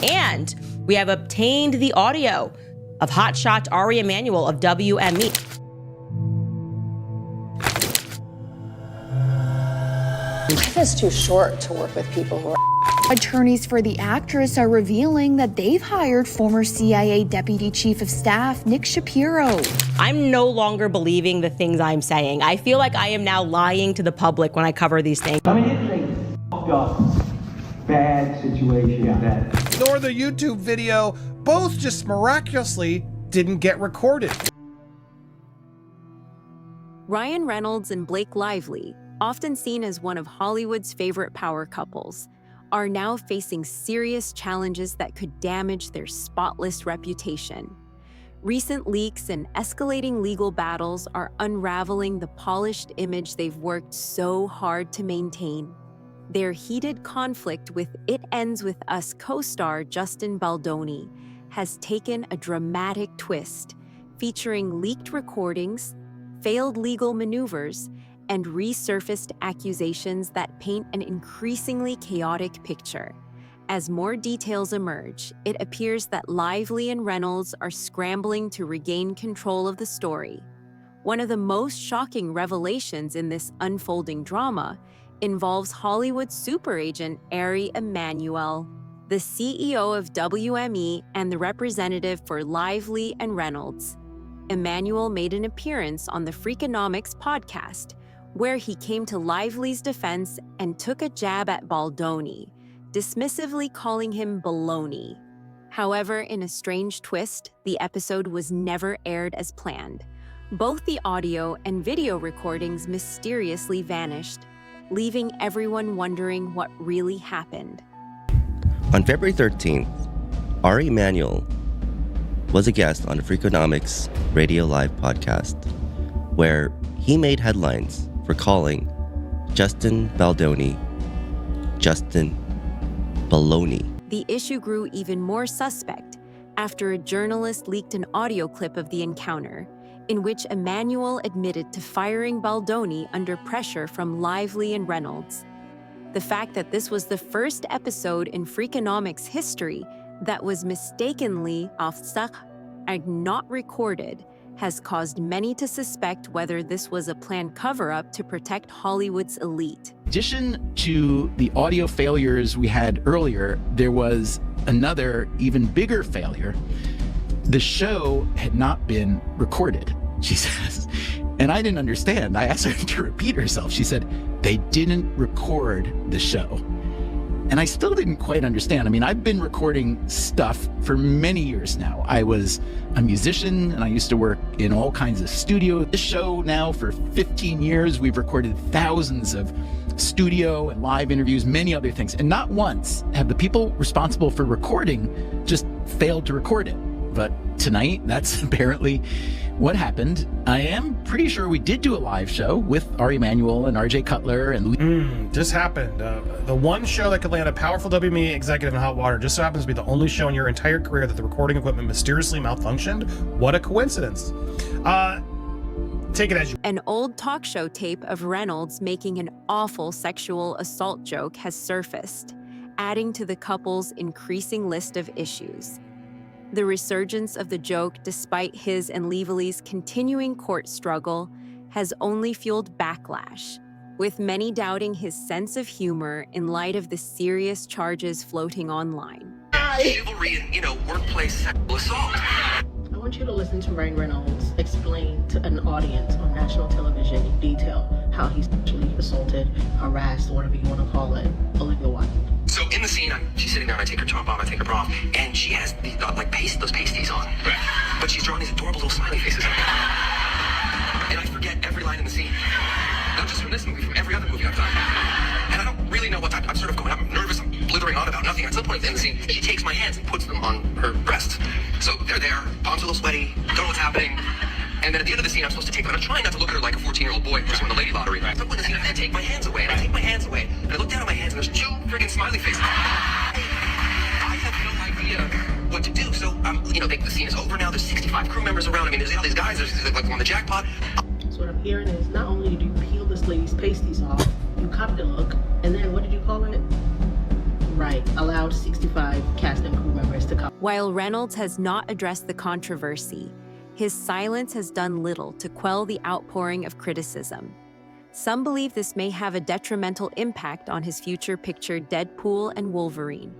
And we have obtained the audio of hotshot Ari Emanuel of WME. Life is too short to work with people who are. Attorneys for the actress are revealing that they've hired former CIA Deputy Chief of Staff Nick Shapiro. I'm no longer believing the things I'm saying. I feel like I am now lying to the public when I cover these things. I mean, it's a fucked up, bad situation that. Nor the YouTube video, both just miraculously didn't get recorded. Ryan Reynolds and Blake Lively, often seen as one of Hollywood's favorite power couples, are now facing serious challenges that could damage their spotless reputation. Recent leaks and escalating legal battles are unraveling the polished image they've worked so hard to maintain. Their heated conflict with It Ends With Us co-star Justin Baldoni has taken a dramatic twist, featuring leaked recordings, failed legal maneuvers, and resurfaced accusations that paint an increasingly chaotic picture. As more details emerge, it appears that Lively and Reynolds are scrambling to regain control of the story. One of the most shocking revelations in this unfolding drama involves Hollywood super agent Ari Emanuel, the CEO of WME and the representative for Lively and Reynolds. Emanuel made an appearance on the Freakonomics podcast, where he came to Lively's defense and took a jab at Baldoni, dismissively calling him baloney. However, in a strange twist, the episode was never aired as planned. Both the audio and video recordings mysteriously vanished, leaving everyone wondering what really happened. On February 13th, Ari Emanuel was a guest on the Freakonomics Radio Live podcast, where he made headlines for calling Justin Baldoni Justin Baloney. The issue grew even more suspect after a journalist leaked an audio clip of the encounter, in which Emanuel admitted to firing Baldoni under pressure from Lively and Reynolds. The fact that this was the first episode in Freakonomics history that was mistakenly off-sach and not recorded has caused many to suspect whether this was a planned cover-up to protect Hollywood's elite. In addition to the audio failures we had earlier, there was another even bigger failure. The show had not been recorded, she says. And I didn't understand. I asked her to repeat herself. She said, they didn't record the show. And I still didn't quite understand. I mean, I've been recording stuff for many years now. I was a musician and I used to work in all kinds of studios. This show now for 15 years, we've recorded thousands of studio and live interviews, many other things. And not once have the people responsible for recording just failed to record it. But tonight, that's apparently what happened. I am pretty sure we did do a live show with Ari Emanuel and RJ Cutler and Just happened. The one show that could land a powerful WME executive in hot water just so happens to be the only show in your entire career that the recording equipment mysteriously malfunctioned. What a coincidence. Take it as you. An old talk show tape of Reynolds making an awful sexual assault joke has surfaced, adding to the couple's increasing list of issues. The resurgence of the joke, despite his and Lively's continuing court struggle, has only fueled backlash, with many doubting his sense of humor in light of the serious charges floating online. Chivalry and, workplace sexual assault. I want you to listen to Ryan Reynolds explain to an audience on national television in detail how he sexually assaulted, harassed, whatever you want to call it, Olivia Wilde. So in the scene, she's sitting there and I take her top off, I take her bra off, and she has those pasties on. Right. But she's drawing these adorable little smiley faces. And I forget every line in the scene. Not just from this movie, from every other movie I've done. And I don't really know what I'm sort of going, I'm nervous, I'm blithering on about nothing. At some point in the scene, she takes my hands and puts them on her breast. So they're there, palms a little sweaty, don't know what's happening. And then at the end of the scene, I'm supposed to take them. And I'm trying not to look at her like a 14-year-old boy who just won the lady lottery. Right. So when the scene, I take my hands away, and I take my hands away, and I look down at my hands, and there's two friggin' smiley faces. I have no idea what to do. So, the scene is over now. There's 65 crew members around. I mean, there's all these guys. There's like on the jackpot. So what I'm hearing is not only did you peel this lady's pasties off, you copied the look, and then what did you call it? right, allowed 65 cast and crew members to come. While Reynolds has not addressed the controversy, his silence has done little to quell the outpouring of criticism. Some believe this may have a detrimental impact on his future picture Deadpool and Wolverine,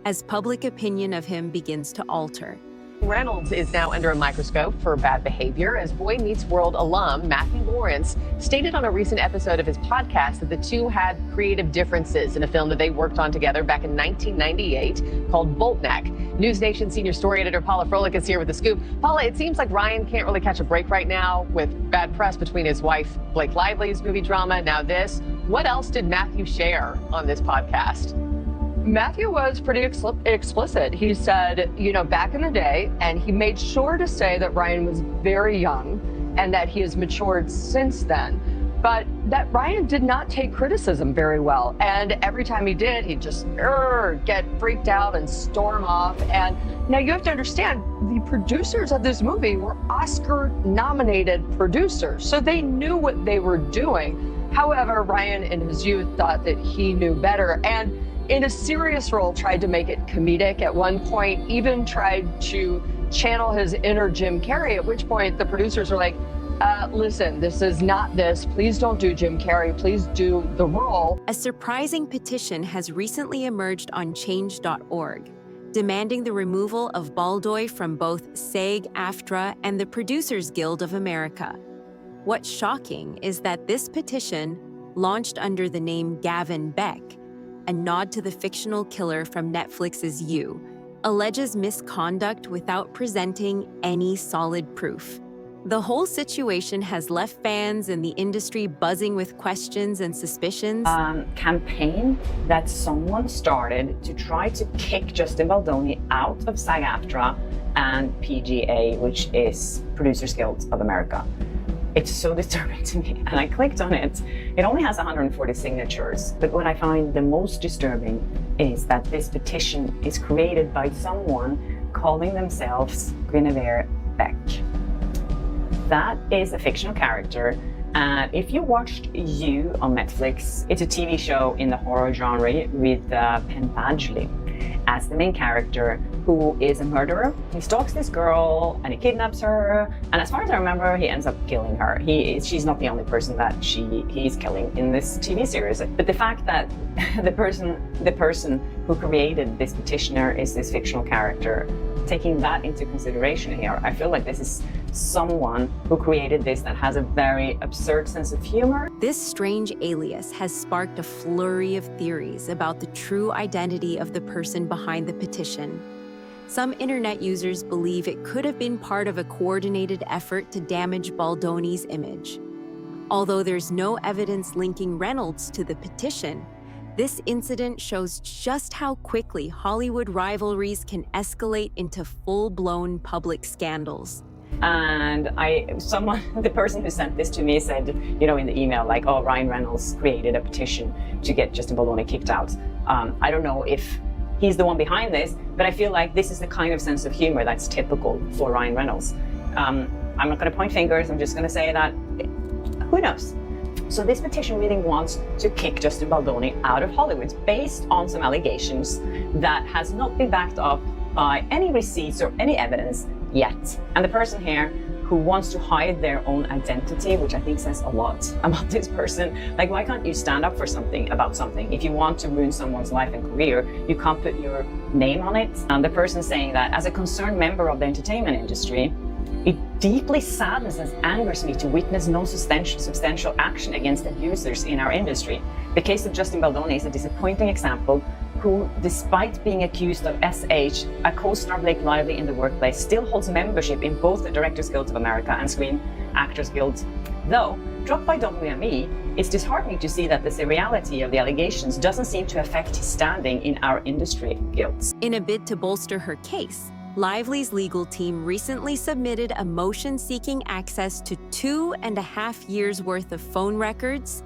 as public opinion of him begins to alter. Reynolds is now under a microscope for bad behavior as Boy Meets World alum Matthew Lawrence stated on a recent episode of his podcast that the two had creative differences in a film that they worked on together back in 1998 called Boltneck. News Nation senior story editor Paula Froelich is here with the scoop. Paula, it seems like Ryan can't really catch a break right now with bad press between his wife Blake Lively's movie drama, now this. What else did Matthew share on this podcast? Matthew was pretty explicit. He said, back in the day, and he made sure to say that Ryan was very young and that he has matured since then, but that Ryan did not take criticism very well. And every time he did, he'd just get freaked out and storm off. And now you have to understand, the producers of this movie were Oscar-nominated producers, so they knew what they were doing. However, Ryan in his youth thought that he knew better, and in a serious role tried to make it comedic. At one point, even tried to channel his inner Jim Carrey, at which point the producers were like, listen, this is not this. Please don't do Jim Carrey. Please do the role. A surprising petition has recently emerged on change.org, demanding the removal of Baldoni from both SAG-AFTRA and the Producers Guild of America. What's shocking is that this petition, launched under the name Gavin Beck, a nod to the fictional killer from Netflix's You, alleges misconduct without presenting any solid proof. The whole situation has left fans in the industry buzzing with questions and suspicions. Campaign that someone started to try to kick Justin Baldoni out of SAG-AFTRA and PGA, which is Producers Guild of America. It's so disturbing to me, and I clicked on it. It only has 140 signatures, but what I find the most disturbing is that this petition is created by someone calling themselves Guinevere Beck. That is a fictional character, and if you watched You on Netflix, it's a TV show in the horror genre with Penn Badgley as the main character, who is a murderer. He stalks this girl and he kidnaps her, and as far as I remember, he ends up killing her. She's not the only person that he's killing in this TV series. But the fact that the person who created this petitioner is this fictional character, taking that into consideration here, I feel like this is someone who created this that has a very absurd sense of humor. This strange alias has sparked a flurry of theories about the true identity of the person behind the petition. Some internet users believe it could have been part of a coordinated effort to damage Baldoni's image. Although there's no evidence linking Reynolds to the petition, this incident shows just how quickly Hollywood rivalries can escalate into full-blown public scandals. And the person who sent this to me said, in the email, like, oh, Ryan Reynolds created a petition to get Justin Baldoni kicked out. I don't know if he's the one behind this, but I feel like this is the kind of sense of humor that's typical for Ryan Reynolds. I'm not going to point fingers, I'm just going to say that, who knows? So this petition really wants to kick Justin Baldoni out of Hollywood based on some allegations that has not been backed up by any receipts or any evidence yet. And the person here who wants to hide their own identity, which I think says a lot about this person. Like, why can't you stand up for something about something? If you want to ruin someone's life and career, you can't put your name on it. And the person saying that, as a concerned member of the entertainment industry, it deeply saddens and angers me to witness no substantial action against abusers in our industry. The case of Justin Baldoni is a disappointing example, who, despite being accused of SH, a co-star Blake Lively in the workplace, still holds membership in both the Directors Guild of America and Screen Actors Guild. Though dropped by WME, it's disheartening to see that the seriality of the allegations doesn't seem to affect his standing in our industry guilds. In a bid to bolster her case, Lively's legal team recently submitted a motion seeking access to 2.5 years worth of phone records,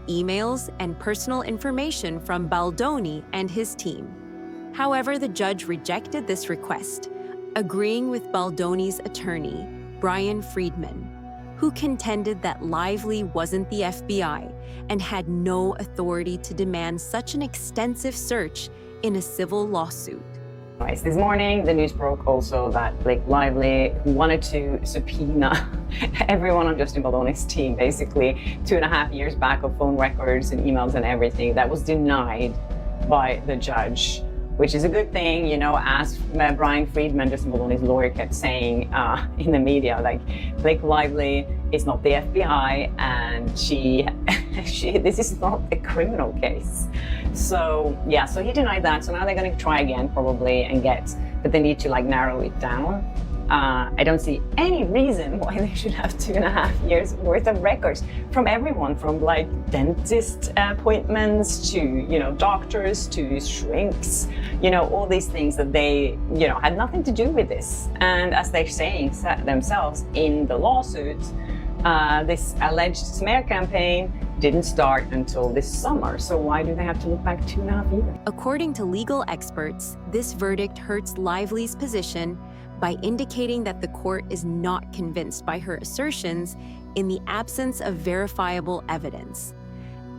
emails, and personal information from Baldoni and his team. However, the judge rejected this request, agreeing with Baldoni's attorney, Brian Friedman, who contended that Lively wasn't the FBI and had no authority to demand such an extensive search in a civil lawsuit. This morning, the news broke also that Blake Lively wanted to subpoena everyone on Justin Baldoni's team, basically 2.5 years back of phone records and emails and everything. That was denied by the judge, which is a good thing, you know, as Brian Friedman, Justin Baldoni's lawyer, kept saying in the media, like, Blake Lively is not the FBI, and this is not a criminal case. So yeah, so he denied that. So now they're going to try again probably and but they need to like narrow it down. I don't see any reason why they should have 2.5 years worth of records from everyone, from like dentist appointments to, you know, doctors to shrinks, you know, all these things that they, you know, had nothing to do with this. And as they're saying themselves in the lawsuit, this alleged smear campaign didn't start until this summer. So why do they have to look back 2.5 years? According to legal experts, this verdict hurts Lively's position by indicating that the court is not convinced by her assertions in the absence of verifiable evidence.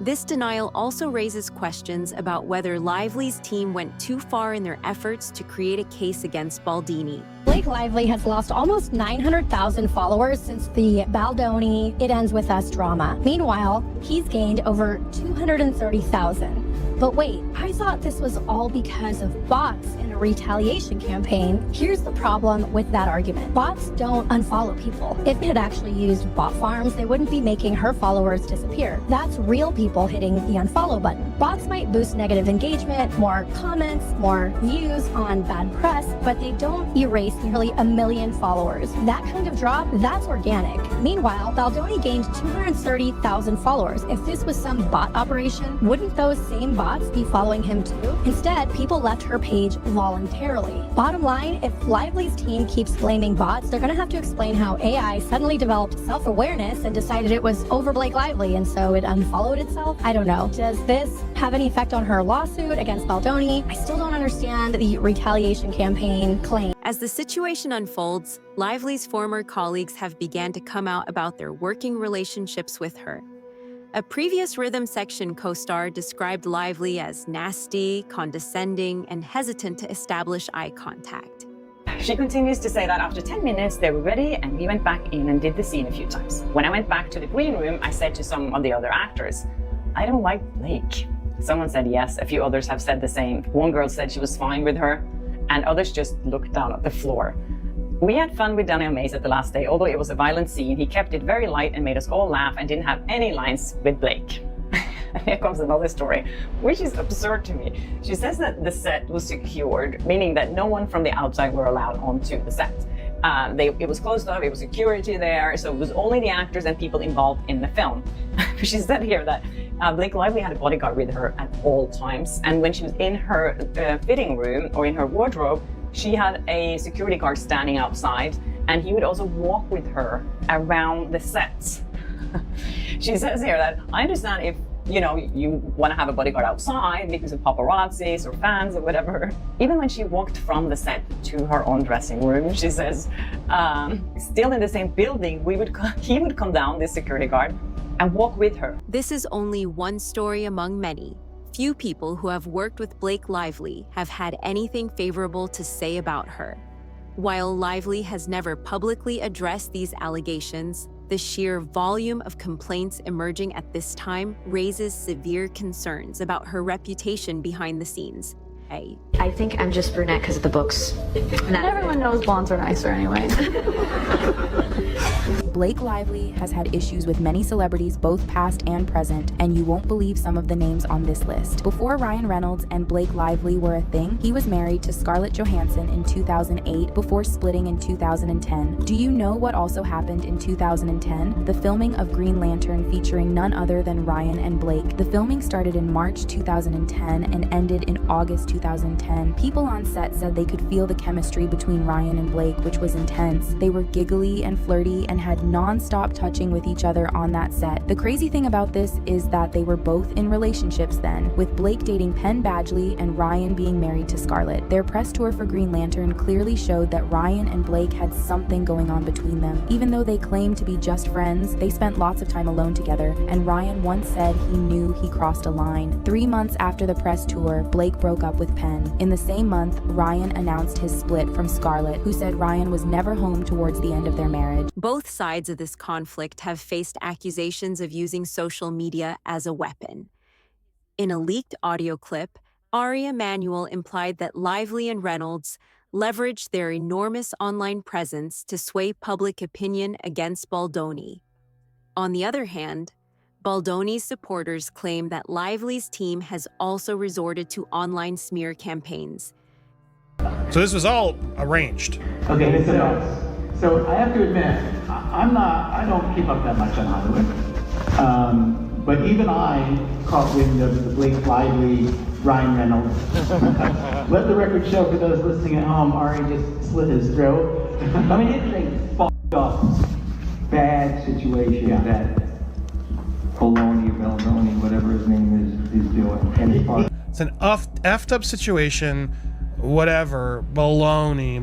This denial also raises questions about whether Lively's team went too far in their efforts to create a case against Baldoni. Blake Lively has lost almost 900,000 followers since the Baldoni It Ends With Us drama. Meanwhile, he's gained over 230,000. But wait, I thought this was all because of bots in a retaliation campaign. Here's the problem with that argument. Bots don't unfollow people. If it had actually used bot farms, they wouldn't be making her followers disappear. That's real people hitting the unfollow button. Bots might boost negative engagement, more comments, more views on bad press, but they don't erase nearly 1 million followers. That kind of drop, that's organic. Meanwhile, Baldoni gained 230,000 followers. If this was some bot operation, wouldn't those same bots be following him too? Instead, people left her page voluntarily. Bottom line, if Lively's team keeps blaming bots, they're gonna have to explain how AI suddenly developed self-awareness and decided it was over Blake Lively, and so it unfollowed itself. I don't know. Does this have any effect on her lawsuit against Baldoni? I still don't understand the retaliation campaign claim. As the situation unfolds, Lively's former colleagues have began to come out about their working relationships with her. A previous Rhythm Section co-star described Lively as nasty, condescending, and hesitant to establish eye contact. She continues to say that after 10 minutes, they were ready, and we went back in and did the scene a few times. When I went back to the green room, I said to some of the other actors, I don't like Blake. Someone said yes, a few others have said the same. One girl said she was fine with her, and others just looked down at the floor. We had fun with Daniel Mays at the last day, although it was a violent scene. He kept it very light and made us all laugh and didn't have any lines with Blake. And here comes another story, which is absurd to me. She says that the set was secured, meaning that no one from the outside were allowed onto the set. It was closed off, it was security there, so it was only the actors and people involved in the film. She said here that Blake Lively had a bodyguard with her at all times, and when she was in her fitting room or in her wardrobe, she had a security guard standing outside, and he would also walk with her around the set. She says here that, I understand if you want to have a bodyguard outside because of paparazzis or fans or whatever. Even when she walked from the set to her own dressing room, she says, still in the same building, he would come down, this security guard, and walk with her. This is only one story among many. Few people who have worked with Blake Lively have had anything favorable to say about her. While Lively has never publicly addressed these allegations, the sheer volume of complaints emerging at this time raises severe concerns about her reputation behind the scenes. I think I'm just brunette because of the books. Not everyone knows blondes are nicer anyway. Blake Lively has had issues with many celebrities, both past and present, and you won't believe some of the names on this list. Before Ryan Reynolds and Blake Lively were a thing, he was married to Scarlett Johansson in 2008 before splitting in 2010. Do you know what also happened in 2010? The filming of Green Lantern featuring none other than Ryan and Blake. The filming started in March 2010 and ended in August 2010. People on set said they could feel the chemistry between Ryan and Blake, which was intense. They were giggly and flirty and had non-stop touching with each other on that set. The crazy thing about this is that they were both in relationships then, with Blake dating Penn Badgley and Ryan being married to Scarlett. Their press tour for Green Lantern clearly showed that Ryan and Blake had something going on between them. Even though they claimed to be just friends, they spent lots of time alone together, and Ryan once said he knew he crossed a line. 3 months after the press tour, Blake broke up with with Penn. In the same month, Ryan announced his split from Scarlett, who said Ryan was never home towards the end of their marriage. Both sides of this conflict have faced accusations of using social media as a weapon. In a leaked audio clip, Ari Emanuel implied that Lively and Reynolds leveraged their enormous online presence to sway public opinion against Baldoni. On the other hand, Baldoni's supporters claim that Lively's team has also resorted to online smear campaigns. So this was all arranged. Okay, so I have to admit, I don't keep up that much on Hollywood. But even I caught wind of the Blake Lively, Ryan Reynolds. Let the record show for those listening at home, Ari just slit his throat. I mean, it's a fucked up, bad situation that Baldoni, whatever his name is doing. And it's an effed up situation, whatever, Baldoni,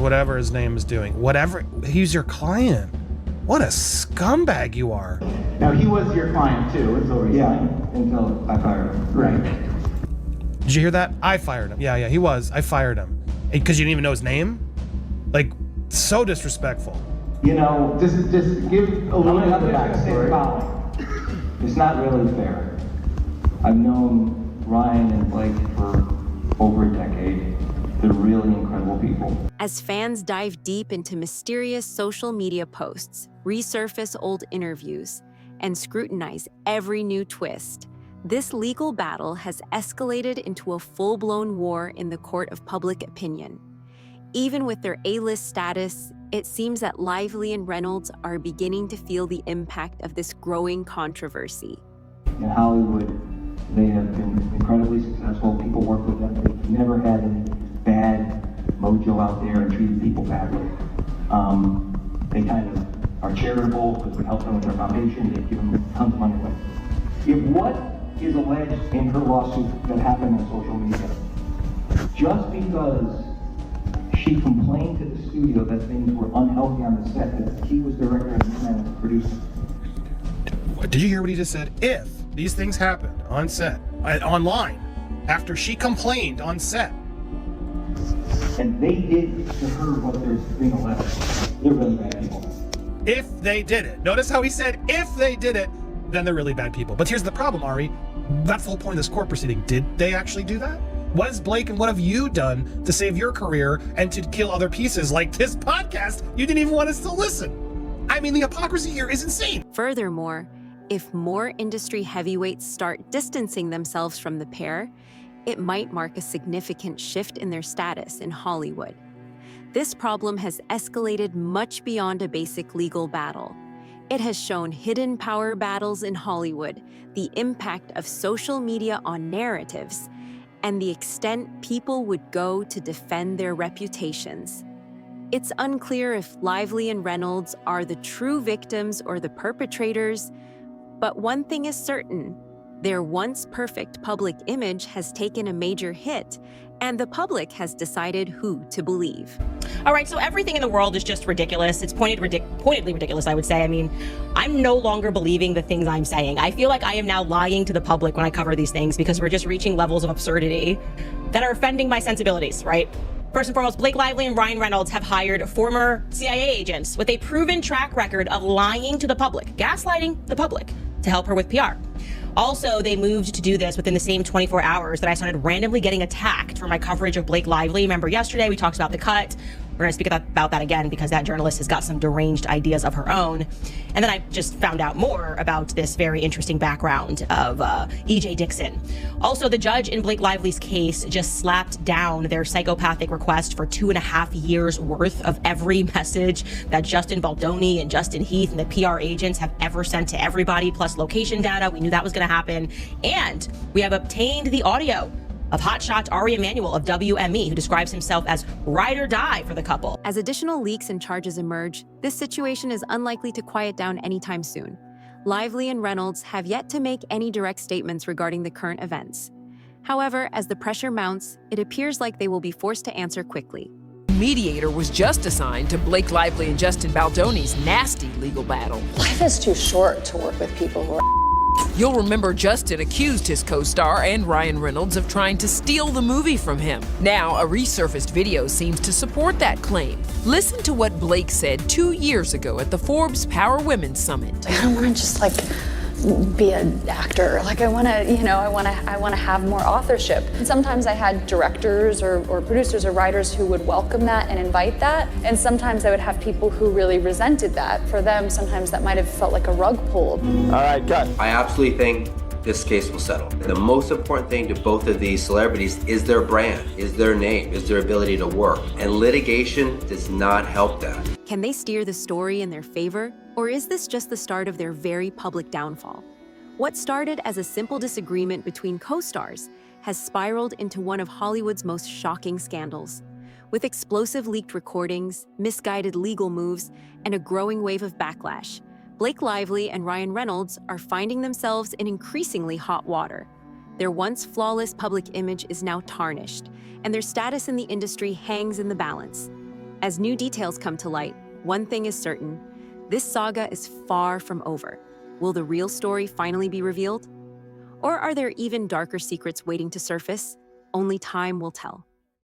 whatever his name is doing. Whatever, he's your client. What a scumbag you are. Now, he was your client too, until I fired him. Right. Did you hear that? I fired him. Yeah, he was. I fired him. Because you didn't even know his name? Like, so disrespectful. You know, Just give a little bit of the backstory. It's not really fair. I've known Ryan and Blake for over a decade. They're really incredible people. As fans dive deep into mysterious social media posts, resurface old interviews, and scrutinize every new twist, this legal battle has escalated into a full-blown war in the court of public opinion. Even with their A-list status, it seems that Lively and Reynolds are beginning to feel the impact of this growing controversy. In Hollywood, they have been incredibly successful. People work with them. They've never had any bad mojo out there and treated people badly. They kind of are charitable because we help them with their foundation. They give them tons of money away. If what is alleged in her lawsuit that happened on social media, just because she complained to the studio that things were unhealthy on the set, that he was director and producer. Did you hear what he just said? If these things happened on set, online, after she complained on set. And they did to her what they're being alleged. They're really bad people. If they did it. Notice how he said, if they did it, then they're really bad people. But here's the problem, Ari. That's the whole point of this court proceeding. Did they actually do that? What has Blake and what have you done to save your career and to kill other pieces like this podcast? You didn't even want us to listen. I mean, the hypocrisy here is insane. Furthermore, if more industry heavyweights start distancing themselves from the pair, it might mark a significant shift in their status in Hollywood. This problem has escalated much beyond a basic legal battle. It has shown hidden power battles in Hollywood, the impact of social media on narratives, and the extent people would go to defend their reputations. It's unclear if Lively and Reynolds are the true victims or the perpetrators, but one thing is certain: their once perfect public image has taken a major hit, and the public has decided who to believe. All right, so everything in the world is just ridiculous. It's pointedly ridiculous, I would say. I mean, I'm no longer believing the things I'm saying. I feel like I am now lying to the public when I cover these things because we're just reaching levels of absurdity that are offending my sensibilities, right? First and foremost, Blake Lively and Ryan Reynolds have hired former CIA agents with a proven track record of lying to the public, gaslighting the public to help her with PR. Also, they moved to do this within the same 24 hours that I started randomly getting attacked for my coverage of Blake Lively. Remember yesterday we talked about The Cut. We're going to speak about that again because that journalist has got some deranged ideas of her own. And then I just found out more about this very interesting background of E.J. Dixon. Also, the judge in Blake Lively's case just slapped down their psychopathic request for 2.5 years worth of every message that Justin Baldoni and Justin Heath and the PR agents have ever sent to everybody, plus location data. We knew that was going to happen. And we have obtained the audio of hotshot Ari Emanuel of WME, who describes himself as ride or die for the couple. As additional leaks and charges emerge, this situation is unlikely to quiet down anytime soon. Lively and Reynolds have yet to make any direct statements regarding the current events. However, as the pressure mounts, it appears like they will be forced to answer quickly. Mediator was just assigned to Blake Lively and Justin Baldoni's nasty legal battle. Life is too short to work with people who are You'll remember Justin accused his co-star and Ryan Reynolds of trying to steal the movie from him. Now, a resurfaced video seems to support that claim. Listen to what Blake said 2 years ago at the Forbes Power Women's Summit. I don't want to just be an actor. I want to have more authorship. And sometimes I had directors or producers or writers who would welcome that and invite that. And sometimes I would have people who really resented that. For them, sometimes that might have felt like a rug pull. All right, cut. I absolutely think this case will settle. The most important thing to both of these celebrities is their brand, is their name, is their ability to work. And litigation does not help that. Can they steer the story in their favor? Or is this just the start of their very public downfall? What started as a simple disagreement between co-stars has spiraled into one of Hollywood's most shocking scandals. With explosive leaked recordings, misguided legal moves, and a growing wave of backlash, Blake Lively and Ryan Reynolds are finding themselves in increasingly hot water. Their once flawless public image is now tarnished, and their status in the industry hangs in the balance. As new details come to light, one thing is certain: this saga is far from over. Will the real story finally be revealed? Or are there even darker secrets waiting to surface? Only time will tell.